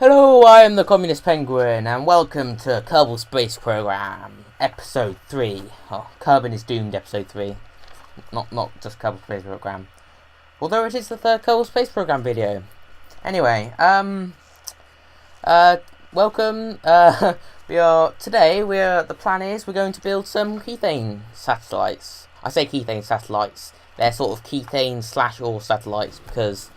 Hello, I am the Communist Penguin, and welcome to Kerbal Space Program, Episode 3. Oh, Kerbin is doomed, Episode 3. Not just Kerbal Space Program. Although it is the third Kerbal Space Program video. Anyway, welcome. The plan is we're going to build some Kethane satellites. I say Kethane satellites. They're sort of Kethane / ore satellites because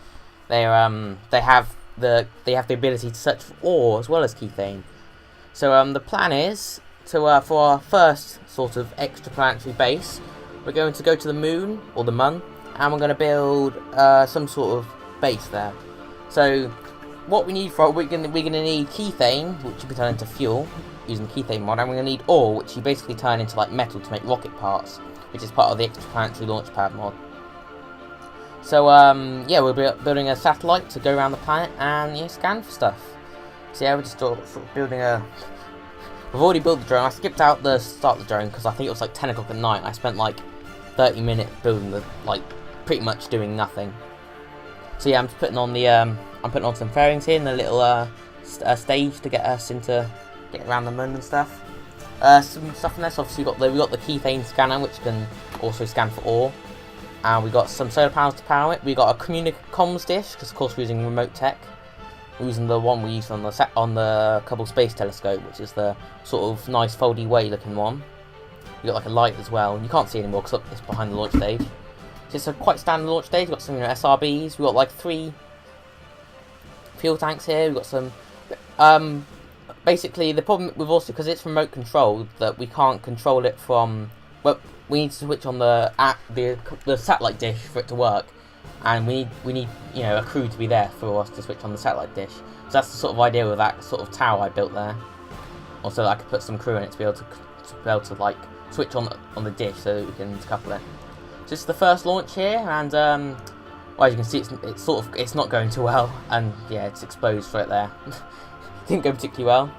they have the ability to search for ore as well as Kethane. So the plan is to for our first sort of extraplanetary base, we're going to go to the moon or the Mun, and we're going to build some sort of base there. So what we need for we're going to need Kethane, which you can turn into fuel using the Kethane mod, and we're going to need ore, which you basically turn into like metal to make rocket parts, which is part of the extraplanetary launch pad mod. So yeah, we'll be building a satellite to go around the planet and scan for stuff. So yeah, we're just sort of building a. We've already built the drone. I skipped out the start of the drone because I think it was like 10 o'clock at night. I spent like 30 minutes building the pretty much doing nothing. So yeah, I'm just putting on the I'm putting on some fairings here and a little stage to get us into get around the moon and stuff. Some stuff in there. So obviously we got the Kethane scanner, which can also scan for ore. And we got some solar panels to power it. We got a comms dish because of course we're using remote tech. We're using the one we used on the Kerbal Space Telescope, which is the sort of nice foldy way looking one. We got like a light as well. You can't see anymore because it's behind the launch stage. So it's a quite standard launch stage. We've got some SRBs. We've got like 3 fuel tanks here. We've got some. Basically, the problem with also because it's remote controlled that we can't control it from. Well, we need to switch on the satellite dish for it to work, and we need a crew to be there for us to switch on the satellite dish. So that's the sort of idea with that sort of tower I built there. Also, I could put some crew in it to be able to like switch on the dish so that we can couple it. So this is the first launch here, and well, as you can see, it's not going too well, and yeah, it's exposed right there. Didn't go particularly well.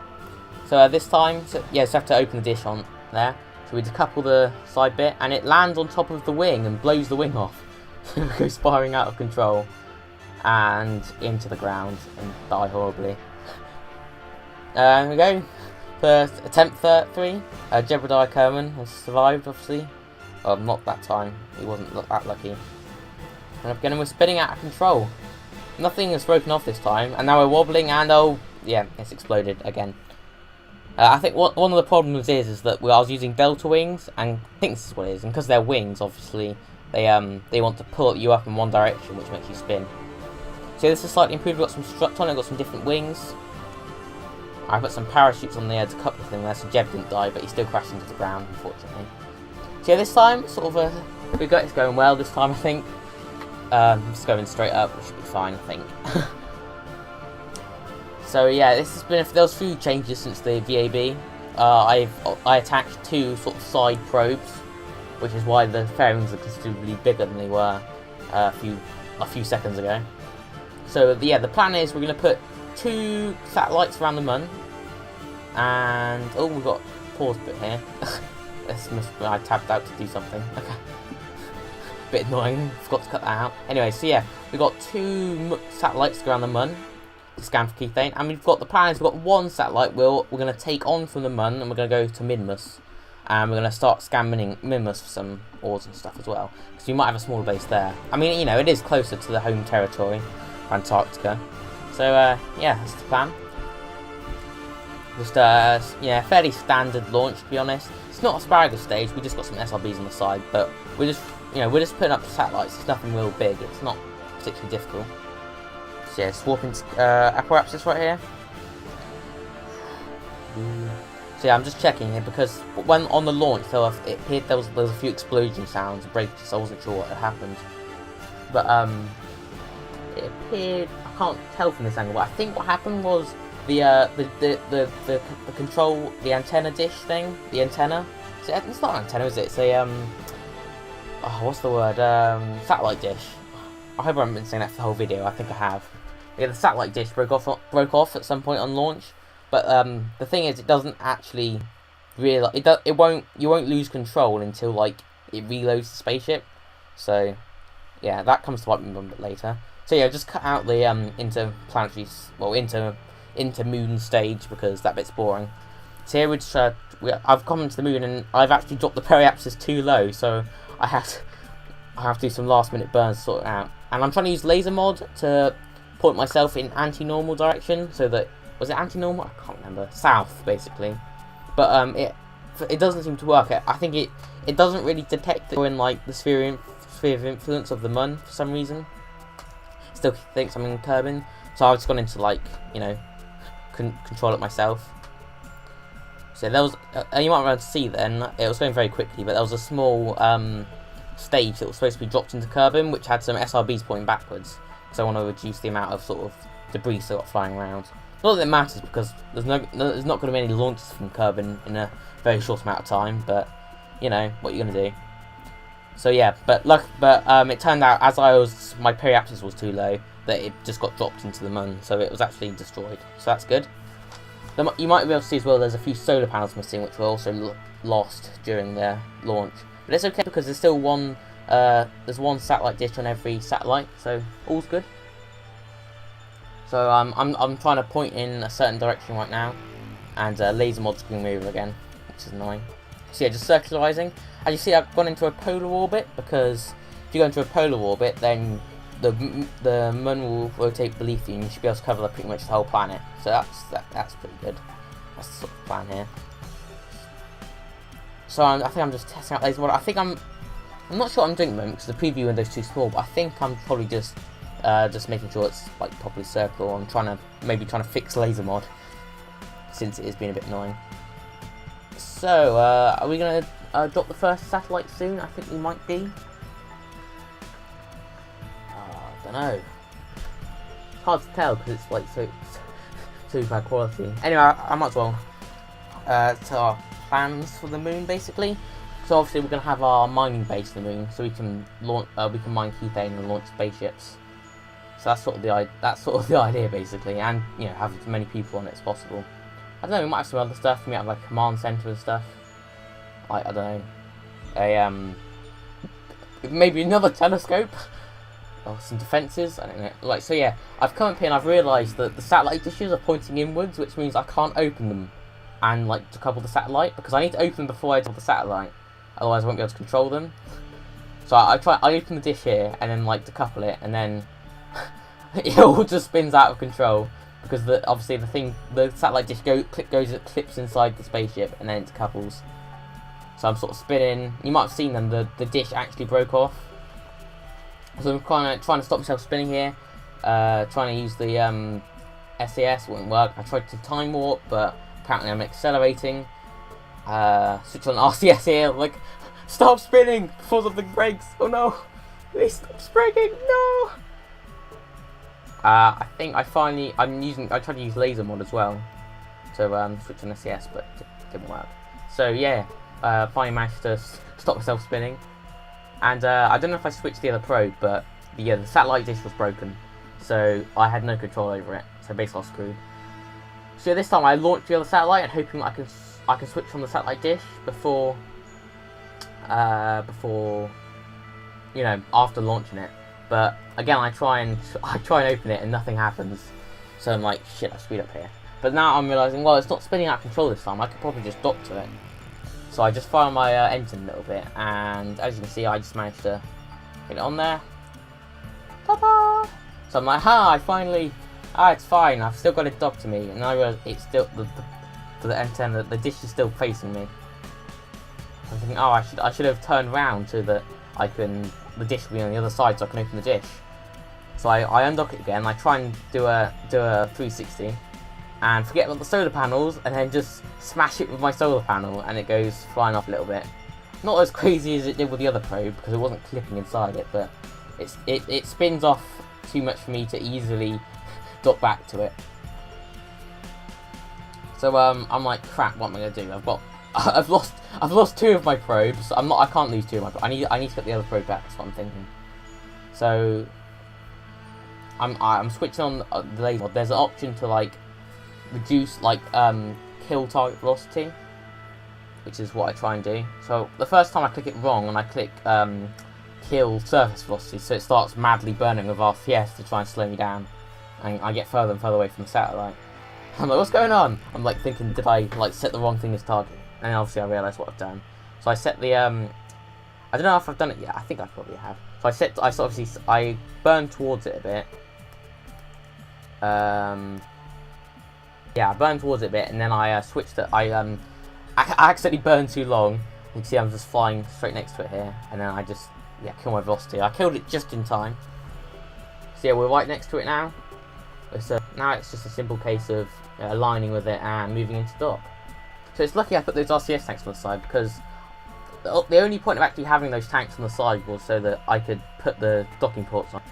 So this time, just have to open the dish on there. So we decouple the side bit, and it lands on top of the wing and blows the wing off. It goes spiraling out of control and into the ground and die horribly. Here we go. First attempt 3. Jebediah Kerbin has survived, obviously. Not that time. He wasn't that lucky. And again, we're spinning out of control. Nothing has broken off this time, and now we're wobbling, and oh yeah, it's exploded again. I think one of the problems is that I was using delta wings, and I think this is what it is, and because they're wings, obviously, they want to pull you up in one direction, which makes you spin. So this is slightly improved. We've got some strut on it, got some different wings. I put some parachutes on there to couple thing there, so Jeb didn't die, but he still crashed into the ground, unfortunately. So yeah, this time, sort of, it's going well this time, I think. It's going straight up, which should be fine, I think. So yeah, this has been there was a few changes since the VAB. I attached 2 sort of side probes, which is why the fairings are considerably bigger than they were a few seconds ago. So yeah, the plan is we're going to put 2 satellites around the Mun, and we've got a pause bit here. I tabbed out to do something. Okay, bit annoying. Forgot to cut that out. Anyway, so yeah, we've got 2 satellites to go around the Mun. Scan for Kethane, and we've got the plan is we've got 1 satellite we're going to take on from the Mun, and we're going to go to Minmus, and we're going to start scanning Minmus for some ores and stuff as well, because we might have a smaller base there. I mean, it is closer to the home territory, Antarctica. So yeah, that's the plan. Just fairly standard launch, to be honest. It's not asparagus stage. We just got some SRBs on the side, but we're just putting up the satellites. It's nothing real big. It's not particularly difficult. Yeah, swapping apparatus right here. So yeah, I'm just checking here because when on the launch, there was a few explosion sounds, breaks. So I wasn't sure what had happened. But it appeared, I can't tell from this angle, but I think what happened was the control, the antenna dish thing, the antenna. So it's not an antenna, is it? It's a what's the word? Satellite dish. I hope I haven't been saying that for the whole video. I think I have. Yeah, the satellite dish broke off at some point on launch, but the thing is, it doesn't actually you won't lose control until like it reloads the spaceship. So yeah, that comes to bite me a bit later. So yeah, just cut out the interplanetary, into moon stage because that bit's boring. So here I've come into the moon and I've actually dropped the periapsis too low, so I have to do some last minute burns to sort it out. And I'm trying to use laser mod to point myself in anti-normal direction, so that, was it anti-normal? I can't remember. South, basically. But it doesn't seem to work. I think it doesn't really detect it in like the sphere of influence of the Mun for some reason. Still thinks I'm in Kerbin, so I've just gone into like, you know, control it myself. So there was, you might be able to see then, it was going very quickly, but there was a small stage that was supposed to be dropped into Kerbin, which had some SRBs pointing backwards, because I want to reduce the amount of sort of debris still got flying around. Not that it matters, because there's not going to be any launches from Kerbin in a very short amount of time, but, you know, what you're going to do. So yeah, but it turned out, as my periapsis was too low, that it just got dropped into the Mun, so it was actually destroyed, so that's good. You might be able to see as well there's a few solar panels missing, which were also lost during their launch. But it's okay because there's still there's one satellite dish on every satellite, so all's good. So I'm trying to point in a certain direction right now, and laser mod's going to move again, which is annoying. So yeah, just circularizing. As you see, I've gone into a polar orbit, because if you go into a polar orbit, then the Mun will rotate beneath you, and you should be able to cover pretty much the whole planet. So that's pretty good. That's the sort of plan here. So I think I'm just testing out laser mod. I'm not sure what I'm doing at the moment because the preview window's too small. But I think I'm probably just making sure it's like properly circle. I'm maybe trying to fix laser mod since it has been a bit annoying. So are we gonna drop the first satellite soon? I think we might be. I don't know. It's hard to tell because it's like so bad quality. Anyway, I might as well to our plans for the moon basically. So obviously we're gonna have our mining base on the moon, so we can mine Kethane and launch spaceships. So that's sort of the idea basically, and you know, have as many people on it as possible. I don't know, we might have some other stuff. We might have like a command center and stuff. Like, I don't know, maybe another telescope. Or some defences, I don't know. Like, so yeah, I've come up here and I've realised that the satellite dishes are pointing inwards, which means I can't open them and like decouple the satellite, because I need to open them before I decouple the satellite, otherwise I won't be able to control them. So I open the dish here and then like decouple it, and then it all just spins out of control, because obviously the satellite dish clips inside the spaceship and then it decouples. So I'm sort of spinning. You might have seen them. The dish actually broke off. So I'm trying to stop myself spinning here. Trying to use the SAS, wouldn't work. I tried to time warp, but apparently I'm accelerating. Switch on RCS here, like, stop spinning before something breaks. Oh no, please stop spinning, no. I think I tried to use laser mod as well to switch on SAS, but it didn't work. So yeah, finally managed to stop myself spinning. And I don't know if I switched the other probe, but the satellite dish was broken, so I had no control over it. So basically I was screwed. So this time I launched the other satellite and hoping I can switch on the satellite dish before you know, after launching it. But again, I try and open it and nothing happens. So I'm like, shit, I screwed up here. But now I'm realising, well, it's not spinning out of control this time. I could probably just dock to it. So I just fire my engine a little bit, and as you can see, I just managed to get it on there. Ta-da! So I'm like, it's fine. I've still got it docked to me, and I realize it's still the antenna. The dish is still facing me. I'm thinking, oh, I should have turned round so that the dish will be on the other side, so I can open the dish. So I undock it again. I try and do a 360. And forget about the solar panels, and then just smash it with my solar panel, and it goes flying off a little bit. Not as crazy as it did with the other probe, because it wasn't clipping inside it, but it spins off too much for me to easily dock back to it. So I'm like, crap, what am I gonna do? I've lost two of my probes. I can't lose two of my probes. I need to get the other probe back. That's what I'm thinking. So I'm switching on the laser mod. There's an option to like reduce kill target velocity, which is what I try and do. So the first time I click it wrong and I click kill surface velocity, so it starts madly burning with RCS to try and slow me down, and I get further and further away from the satellite. I'm like, what's going on? I'm like thinking, did I like set the wrong thing as target? And obviously I realised what I've done. So I set the I don't know if I've done it yet. I think I probably have. So I burned towards it a bit. Yeah, I burned towards it a bit, and then I switched it. I accidentally burned too long. You can see I'm just flying straight next to it here, and then I just kill my velocity. I killed it just in time. So yeah, we're right next to it now. So now it's just a simple case of aligning with it and moving into dock. So it's lucky I put those RCS tanks on the side, because the only point of actually having those tanks on the side was so that I could put the docking ports on.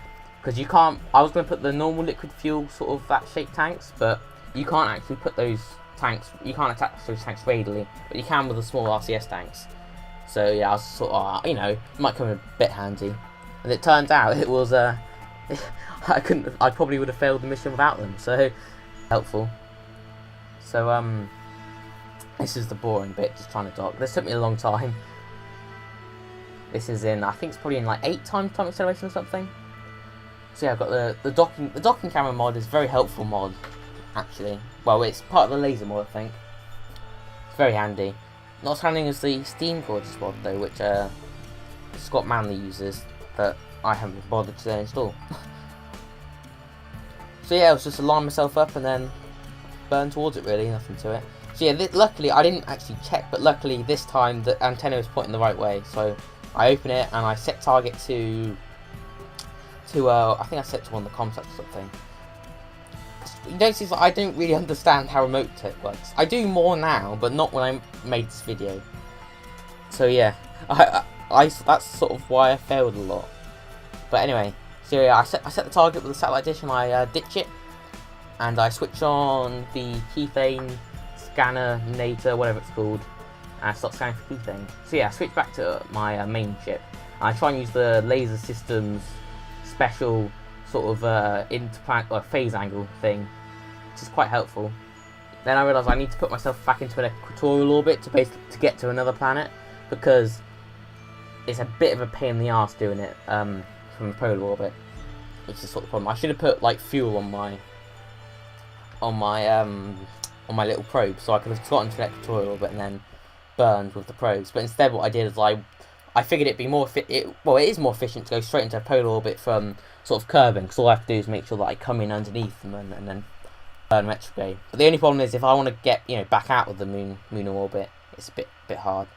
Because you can't, I was going to put the normal liquid fuel sort of that shaped tanks, but you can't actually put those tanks, you can't attach those tanks radially, but you can with the small RCS tanks. So yeah, I was sort of, it might come in a bit handy. And it turned out it was, I probably would have failed the mission without them, so helpful. So this is the boring bit, just trying to dock. This took me a long time. This is in, I think it's probably in like 8 times time acceleration or something. So yeah, I've got the docking camera mod is a very helpful mod, actually. Well, it's part of the laser mod, I think. It's very handy. Not as handy as the Steam Gorgeous mod though, which Scott Manley uses, that I haven't bothered to install. So yeah, I was just align myself up and then burn towards it, really, nothing to it. So yeah, luckily I didn't actually check, but luckily this time the antenna was pointing the right way. So I open it and I set target to I think I set to one of the comsats or something. You notice that I don't really understand how remote tech works. I do more now, but not when I made this video. So yeah, I that's sort of why I failed a lot. But anyway, so yeah, I set the target with the satellite dish and I ditch it, and I switch on the Kethane scanner, nator, whatever it's called, and I start scanning for Kethane. So yeah, I switch back to my main ship. I try and use the laser systems special sort of interplanet or phase angle thing, which is quite helpful. Then I realised I need to put myself back into an equatorial orbit to get to another planet, because it's a bit of a pain in the arse doing it from the polar orbit, which is sort of the problem. I should have put like fuel on my little probe, so I could have gotten to an equatorial orbit and then burned with the probes. But instead, what I did is I figured it'd be more it is more efficient to go straight into a polar orbit from sort of Kerbin, because all I have to do is make sure that I come in underneath them and then burn retrograde. But the only problem is if I want to get back out of the lunar orbit, it's a bit hard.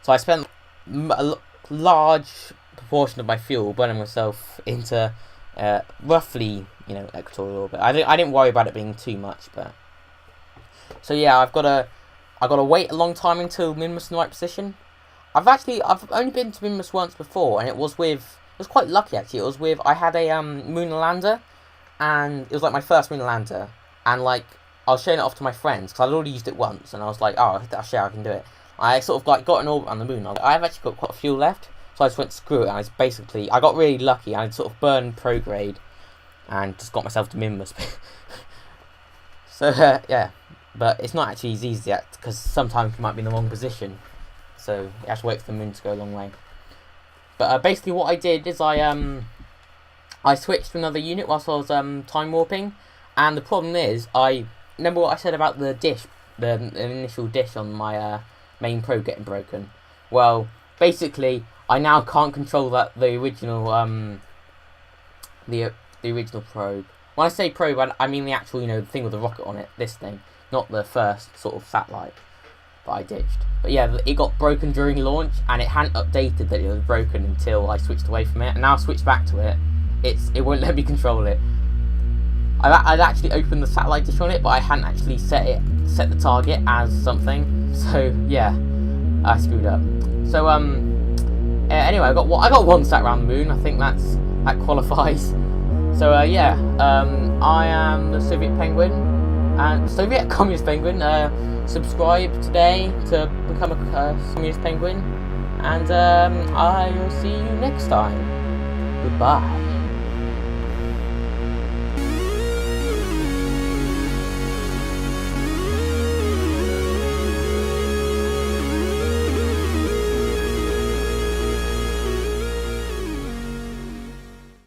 So I spent a large proportion of my fuel burning myself into roughly equatorial orbit. I didn't worry about it being too much, but so yeah, I've got to wait a long time until Minmus in the right position. I've only been to Minmus once before, and it was quite lucky actually. It was with, I had a lunar lander, and it was like my first lunar lander, and like I was showing it off to my friends because I'd already used it once, and I was like, oh, I can do it. I sort of like got an orbit on the moon. I've actually got quite a fuel left, so I just went screw it, and I got really lucky, and I sort of burned prograde, and just got myself to Minmus. So yeah, but it's not actually as easy yet, because sometimes you might be in the wrong position. So you have to wait for the moon to go a long way. But basically what I did is I switched to another unit whilst I was time warping. And the problem is, remember what I said about the dish, the initial dish on my main probe getting broken? Well, basically I now can't control the original the original probe. When I say probe, I mean the actual, the thing with the rocket on it, this thing, not the first sort of satellite that I ditched. But yeah, it got broken during launch, and it hadn't updated that it was broken until I switched away from it. And now I switched back to it, it won't let me control it. I'd actually opened the satellite dish on it, but I hadn't actually set the target as something. So yeah, I screwed up. So anyway, I got one sat around the moon. I think that qualifies. So yeah, I am the Soviet Penguin, and Soviet Communist Penguin. Subscribe today to become a Communist Penguin, and I will see you next time. Goodbye.